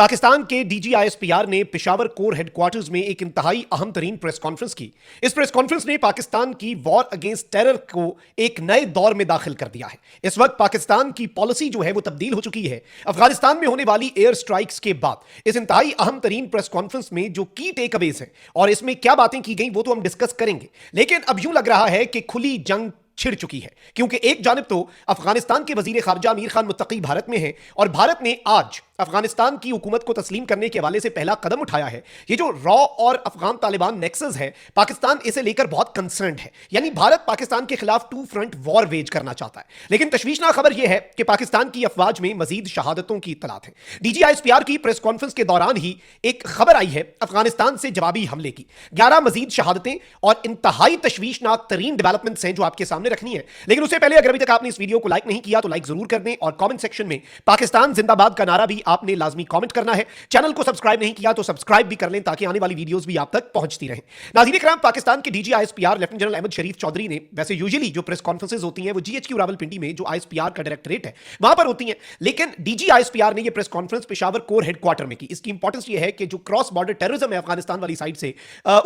पाकिस्तान के डीजीआईएसपीआर ने Peshawar core headquarters में एक इंतहाई अहम तरीन प्रेस कॉन्फ्रेंस की। इस प्रेस कॉन्फ्रेंस ने पाकिस्तान की वॉर अगेंस्ट टेरर को एक नए दौर में दाखिल कर दिया है। इस वक्त पाकिस्तान की पॉलिसी जो है वो तब्दील हो चुकी है। अफगानिस्तान में होने वाली एयर स्ट्राइक्स के बाद इस इंतहाई अहम तरीन प्रेस कॉन्फ्रेंस में जो की टेक अवेज है और इसमें क्या बातें की गई वो तो हम डिस्कस करेंगे, लेकिन अब यूं लग रहा है कि खुली जंग छिड़ चुकी है, क्योंकि एक जानिब तो अफगानिस्तान के वजीर खारजा अमीर खान मुत्तकी भारत में है और भारत ने आज अफगानिस्तान की हुकूमत को तस्लीम करने के हवाले से पहला कदम उठाया है। ये जो रॉ और अफगान तालिबान नेक्सस है, पाकिस्तान इसे लेकर बहुत कंसर्न्ड है, यानी भारत पाकिस्तान के खिलाफ टू फ्रंट वॉर वेज करना चाहता है। लेकिन तशवीशनाक खबर यह है कि पाकिस्तान की अफवाज में मजीद शहादतों की इत्तलात है। डीजीआईएसपीआर की प्रेस कॉन्फ्रेंस के दौरान ही एक खबर आई है अफगानिस्तान से जवाबी हमले की। 11 मजीद शहादतें और इंतहाई तशवीशनाक तरीन डेवलपमेंट्स हैं जो आपके सामने रखनी है। लेकिन उससे पहले अगर अभी तक आपने इस वीडियो को लाइक नहीं किया तो लाइक जरूर कर दें और कमेंट सेक्शन में पाकिस्तान जिंदाबाद का नारा भी आपने लाजमी कमेंट करना है। चैनल को सब्सक्राइब नहीं किया तो सब्सक्राइब भी कर लें ताकि आने वाली वीडियोस भी आप तक पहुंचती रहें। नाज़रीन इकराम, पाकिस्तान के डीजीआईएसपीआर लेफ्टिनेंट जनरल अहमद शरीफ चौधरी ने, वैसे यूजुअली जो प्रेस कॉन्फ्रेंसेज होती हैं वो जीएचक्यू रावलपिंडी में जो आईएसपीआर का डायरेक्टरेट है वहां पर होती हैं, लेकिन डीजीआईएसपीआर ने ये press conference Peshawar core headquarter में की। इसकी इंपॉर्टेंस ये है कि जो क्रॉस बॉर्डर टेररिज्म है अफगानिस्तान वाली साइड से,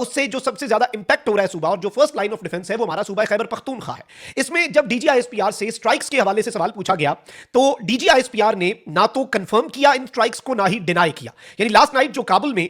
उससे जो सबसे ज्यादा इंपैक्ट हो रहा है सूबा और जो फर्स्ट लाइन ऑफ डिफेंस है वो हमारा सूबा खैबर पख्तूनख्वा है। इसमें जब डीजीआईएसपीआर से स्ट्राइक्स के हवाले से सवाल पूछा गया तो डीजीआईएसपीआर ने ना तो कंफर्म किया इन स्ट्राइक्स को ना ही डिनाई किया। यानी लास्ट नाइट जो काबुल में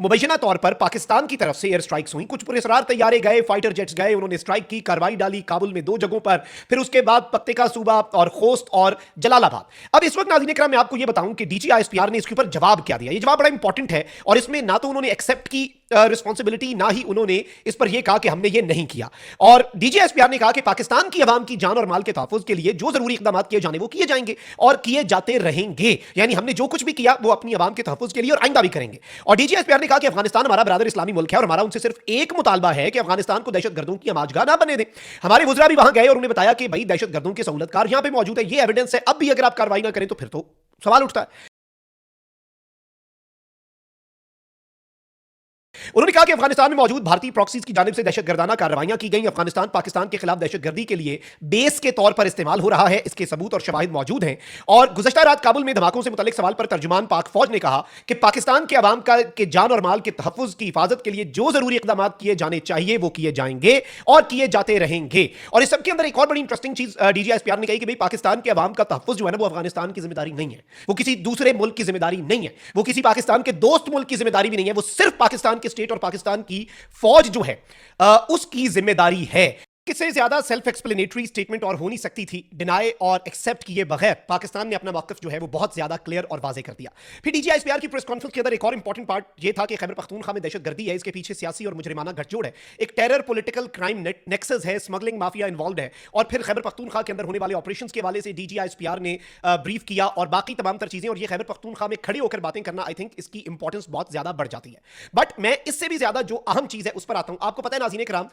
मुबैना तौर पर पाकिस्तान की तरफ से एयर स्ट्राइक्स हुई, कुछ पुरस्कार तैयारे गए, फाइटर जेट्स गए, उन्होंने स्ट्राइक की, कार्रवाई डाली काबुल में 2 जगहों पर, फिर उसके बाद पत्तिका सूबा और खोस्त और जलालाबाद। अब इस वक्त नाज़रीन इकराम मैं आपको यह बताऊं कि डीजीआईएसपीआर ने इसके ऊपर जवाब क्या दिया। यह जवाब बड़ा इंपॉर्टेंट है और इसमें ना तो उन्होंने एक्सेप्ट की रिस्पॉन्सिबिलिटी ना ही उन्होंने इस पर यह कहा कि हमने ये नहीं किया। और डीजीआईएसपीआर ने कहा कि पाकिस्तान की आवाम की जान और माल के तहफ़्फ़ुज़ के लिए जो जरूरी इक़दाम किए जाने वो किए जाएंगे और किए जाते रहेंगे। यानी हमने जो कुछ भी किया वो अपनी आवाम के तहफ़्फ़ुज़ के लिए और आइंदा भी करेंगे। और डीजीआईएसपीआर ने कहा कि अफगानिस्तान हमारा बरादर इस्लामी मुल्क है और हमारा उनसे सिर्फ एक मुतालबा है कि अफगानिस्तान को दहशतगर्दों की आमाजगाह ना बने दें। हमारे वज़रा भी वहां गए और उन्हें बताया कि भाई दहशतगर्दों के सहूलतकार यहां पे मौजूद है, ये एविडेंस है, अब भी अगर आप कार्रवाई ना करें तो फिर तो सवाल उठता है। उन्होंने कहा कि अफगानिस्तान में मौजूद भारतीय प्रॉक्सीज की जानिब से दहशतगर्दाना कार्रवाइयां की गई। अफगानिस्तान पाकिस्तान के खिलाफ दहशतगर्दी के लिए बेस के तौर पर इस्तेमाल हो रहा है, इसके सबूत और शवाहिद मौजूद हैं। और गुज़श्ता रात काबुल में धमाकों से मुतल्लिक सवाल पर तर्जुमान पाक फौज ने कहा कि पाकिस्तान के अवाम का के जान और माल के तहफ़्फ़ुज़ की हिफाजत के लिए जो जरूरी इक़दाम किए जाने चाहिए वो किए जाएंगे और किए जाते रहेंगे। और इस सबके अंदर एक और बड़ी इंटरेस्टिंग चीज डीजीआईएसपीआर ने कही कि भाई पाकिस्तान के अवाम का तहफ़्फ़ुज़ जो है ना वो अफगानिस्तान की जिम्मेदारी नहीं है, वो किसी दूसरे मुल्क की जिम्मेदारी नहीं है, वो किसी पाकिस्तान के दोस्त मुल्क की जिम्मेदारी भी नहीं है, वो सिर्फ पाकिस्तान के स्टेट और पाकिस्तान की फौज जो है उसकी जिम्मेदारी है। इससे ज्यादा सेल्फ एक्सप्लेनेटरी स्टेटमेंट और हो नहीं सकती थी। डिनाई और एक्सेप्ट किए बगैर पाकिस्तान ने अपना मौक़िफ़ जो है वो बहुत ज्यादा क्लियर और वाज़ेह कर दिया। फिर डीजीआईएसपीआर की प्रेस कॉन्फ्रेंस के अंदर एक और इंपॉर्टेंट पार्ट ये था कि खैबर पख्तूनख्वा में दहशतगर्दी है, इसके पीछे सियासी और मुजरिमाना गठजोड़ है, एक टेरर पॉलिटिकल क्राइम नेक्सस है, स्मगलिंग माफिया इन्वॉल्व है। और फिर खैबर पख्तूनख्वा के अंदर होने वाले ऑपरेशन के हवाले से डीजीआईएसपीआर ने ब्रीफ किया और बाकी तमाम तर चीजें। और ये खैबर पख्तूनख्वा में खड़े होकर बातें करना, आई थिंक इसकी इंपॉर्टेंस बहुत ज्यादा बढ़ जाती है। बट मैं इससे भी ज्यादा जो अहम चीज है उस पर आता हूं। आपको पता है नाज़रीन इकराम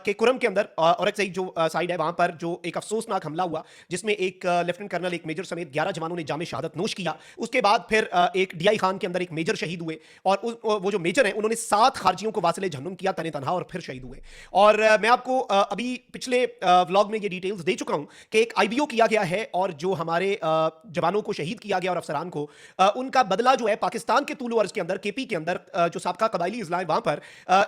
के कुरम के अंदर और एक जो साइड है वहां पर जो एक अफसोसनाक हमला हुआ जिसमें एक लेफ्टिनेंट कर्नल, एक मेजर समेत 11 जवानों ने जामे शहादत नोश किया। उसके बाद फिर एक डीआई खान के अंदर एक मेजर शहीद हुए और वो जो मेजर हैं उन्होंने 7 खारजियों को वासिले जहन्नुम किया तने तनहा और फिर शहीद हुए। और मैं आपको अभी पिछले व्लॉग में ये डिटेल्स दे चुका हूं कि एक आईबीओ किया गया है और जो हमारे जवानों को शहीद किया गया और अफसरान को उनका बदला जो है पाकिस्तान के तूलो अर्ज के अंदर, केपी के अंदर जो साबका कबायली इजला है वहां पर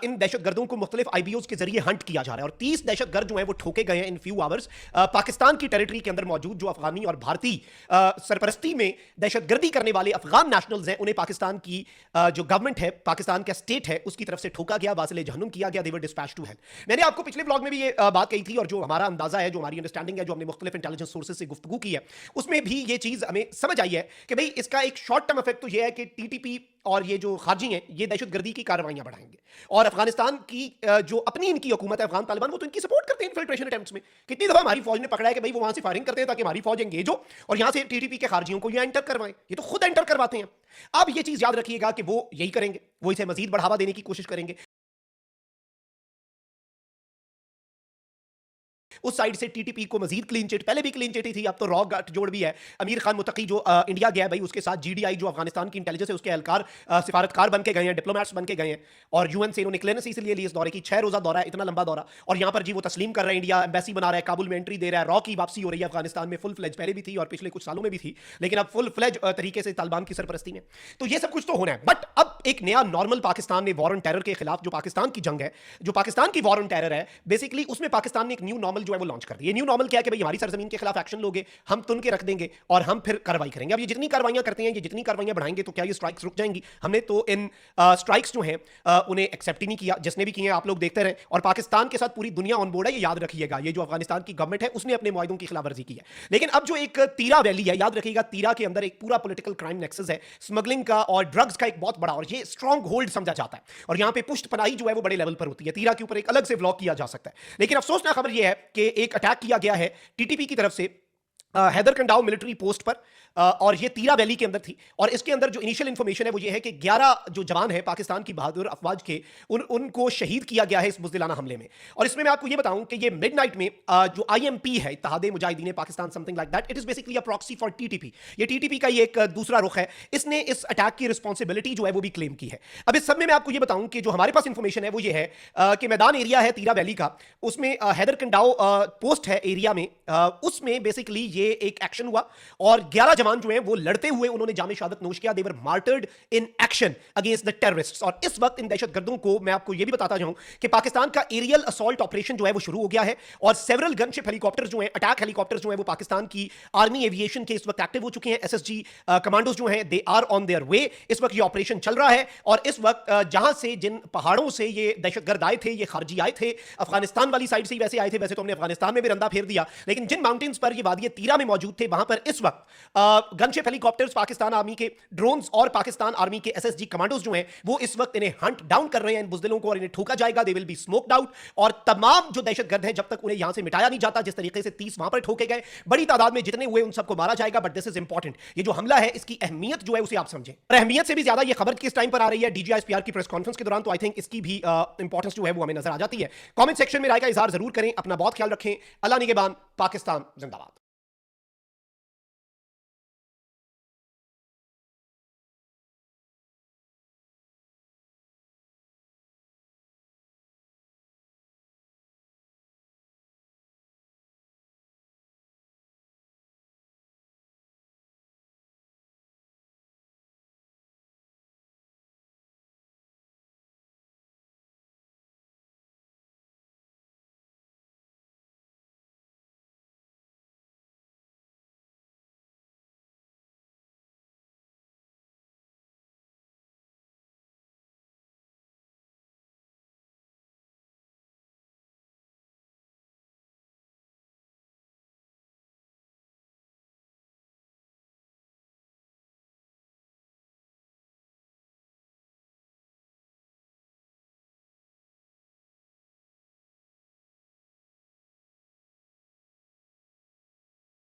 इन दहशतगर्दों को मुख्तलिफ आईबीओ के जरिए हंट किया जा रहा है और 30 दहशतगर्द जो है वो ठोके गए हैं इन फ्यू आवर्स पाकिस्तान की टेरिटरी के अंदर मौजूद जो अफगानी और भारतीय सरपरस्ती में दहशतगर्दी करने वाले अफगान नेशनल्स हैं उन्हें पाकिस्तान की जो गवर्नमेंट है, पाकिस्तान का स्टेट है, उसकी तरफ से ठोका गया, वासिले जहन्नुम किया गया, दे वर डिस्पैच्ड टू हेल। मैंने आपको पिछले ब्लॉग में भी ये बात कही थी और जो हमारा अंदाजा है, जो हमारी अंडरस्टैंडिंग है, जो हमने मुख्तलिफ इंटेलिजेंस सोर्सेज से गुफ्तगू की है, उसमें भी ये चीज हमें समझ आई है कि भाई इसका एक शॉर्ट टर्म इफेक्ट तो ये है कि टीटीपी और ये जो खारजी हैं ये दहशतगर्दी की कार्रवाइयां बढ़ाएंगे और अफगानिस्तान की जो अपनी इनकी हुकूमत है अफगान तालिबान, वो तो इनकी सपोर्ट करते हैं इन्फिल्ट्रेशन अटेम्प्ट्स में। कितनी दफा हमारी फौज ने पकड़ा है कि भाई वो वहां से फायरिंग करते हैं ताकि हमारी फौज एंगेज हो और यहां से टीटीपी के खारजियों को ये एंटर करवाएं। ये तो खुद एंटर करवाते हैं। अब ये चीज याद रखिएगा कि वो यही करेंगे, वो इसे मजीद बढ़ावा देने की कोशिश करेंगे। उस साइड से टीटीपी को मजीद क्लीन चिट, पहले भी क्लीन चिट ही थी, अब तो रॉ गठजोड़ भी है। अमीर खान मुत्तकी जो इंडिया गया भाई, उसके साथ जीडीआई जो अफगानिस्तान की इंटेलिजेंस है उसके एहलकार सिफारतकार बन के गए हैं, डिप्लोमेट्स बन के गए हैं, और यूएन से इन्होंने क्लियरेंस इसलिए ली इस दौरे की। 6 रोजा दौरा, इतना लंबा दौरा, और यहां पर जी वो तस्लीम कर रहे हैं, इंडिया एम्बेसी बना रहा है, काबुल में एंट्री दे रहा है, रॉ की वापसी हो रही है अफगानिस्तान में, फुल फ्लेज पहले भी थी और पिछले कुछ सालों में भी थी, लेकिन अब फुल फ्लेज तरीके से तालिबान की सरपरस्ती में। तो ये सब कुछ तो होना है, बट अब एक नया नॉर्मल पाकिस्तान ने वॉर ऑन टेरर के खिलाफ, जो पाकिस्तान की जंग है, जो पाकिस्तान की वॉर ऑन टेरर है, बेसिकली उसमें पाकिस्तान ने एक न्यू नॉर्मल जो है वो लॉन्च कर दी। ये न्यू नॉर्मल क्या है कि भाई हमारी सरजमीन के खिलाफ एक्शन लोगे, हम तुन के रख देंगे और हम फिर कार्रवाई करेंगे। अब ये जितनी कार्रवाइयां करते हैं, ये जितनी कार्रवाइयां बढ़ाएंगे, तो क्या ये स्ट्राइक्स रुक जाएंगी? हमने तो इन स्ट्राइक्स जो हैं उन्हें एक्सेप्ट ही नहीं किया, जिसने भी किए हैं आप लोग देखते रहे, और पाकिस्तान के साथ पूरी दुनिया ऑन बोर्ड है, ये याद रखिएगा। ये जो अफगानिस्तान की गवर्नमेंट है उसने अपने मुआहदों की खिलाफवर्जी की है। लेकिन अब जो एक तीरा वैली है, याद रखिएगा, तीरा के अंदर एक पूरा पॉलिटिकल क्राइम नेक्सस है, स्मगलिंग का और ड्रग्स का एक बहुत बड़ा, और ये स्ट्रॉन्ग होल्ड समझा जाता है, और यहां पे पुष्ट पनाही जो है वो बड़े लेवल पर होती है। तीरा के ऊपर एक अलग से व्लॉग किया जा सकता है। लेकिन अफसोसनाक खबर यह है कि एक अटैक किया गया है टीटीपी की तरफ से हैदर कंडाओ मिलिट्री पोस्ट पर, और ये तीरा वैली के अंदर थी, और इसके अंदर जो इनिशियल इंफॉर्मेशन है वो ये है कि 11 जो जवान हैं पाकिस्तान की बहादुर अफवाज के, उनको शहीद किया गया है इस बुज़दिलाना हमले में। और इसमें मैं आपको ये बताऊं कि ये मिडनाइट में जो आईएमपी है, Ittehad Mujahideen Pakistan, something like that, it is basically a proxy for TTP. ये टीटीपी का ये एक दूसरा रुख है, इसने इस अटैक की रिस्पॉन्सिबिलिटी जो है वो भी क्लेम की है। अब इस सब में मैं आपको ये बताऊं कि जो हमारे पास इंफॉर्मेशन है वो ये है कि मैदान एरिया है तीरा वैली का, उसमें हैदर कंडाओ पोस्ट है एरिया में, उसमें बेसिकली ये एक एक्शन हुआ और 11 जवान जो हैं वो लड़ते हुए उन्होंने जामे शहादत नोश किया। They were martyred in action against the terrorists. और इस वक्त इन दहशतगर्दों को मैं आपको यह भी बताता जाऊं कि पाकिस्तान का एरियल असॉल्ट ऑपरेशन जो है वो शुरू हो गया है, और सेवरल गनशिप हेलीकॉप्टर जो हैं, अटैक हेलीकॉप्टर जो है वो पाकिस्तान की आर्मी एविएशन के इस वक्त एक्टिव हो चुके हैं। एसएसजी कमांडोज जो हैं they are on their way. इस वक्त ये ऑपरेशन चल रहा है, और इस वक्त जहां से, जिन पहाड़ों से ये दहशतगर्द आए थे, ये खारजी आए थे, अफगानिस्तान वाली साइड से ही वैसे आए थे, वैसे तो हमने अफगानिस्तान में भी रंदा फेर दिया, लेकिन जिन माउंटेन्स पर ये वादी तीरा में मौजूद थे, वहां पर इस वक्त गनशिप हेलीकॉप्टर्स, पाकिस्तान आर्मी के ड्रोन्स और पाकिस्तान आर्मी के एसएसजी कमांडोज जो हैं वो इस वक्त इन्हें हंट डाउन कर रहे हैं, इन बुज़दिलों को, और इन्हें ठोका जाएगा। They will be smoked out, और तमाम जो दहशतगर्द हैं जब तक उन्हें यहां से मिटाया नहीं जाता, जिस तरीके से 30 वहां पर ठोके गए, बड़ी तादाद में जितने हुए उन सबको मारा जाएगा। बट दिस इज इंपॉर्टेंट, ये जो हमला है इसकी अहमियत जो है उसे आप समझें, और अहमियत से भी ज्यादा ये खबर किस टाइम पर आ रही है, डीजीआईएसपीआर की प्रेस कॉन्फ्रेंस के दौरान, तो आई थिंक इसकी भी इंपॉर्टेंस जो है वो हमें नजर आ जाती है। कमेंट सेक्शन में राय का इजहार जरूर करें, अपना बहुत ख्याल रखें। अल्लाह निगहबान, पाकिस्तान जिंदाबाद।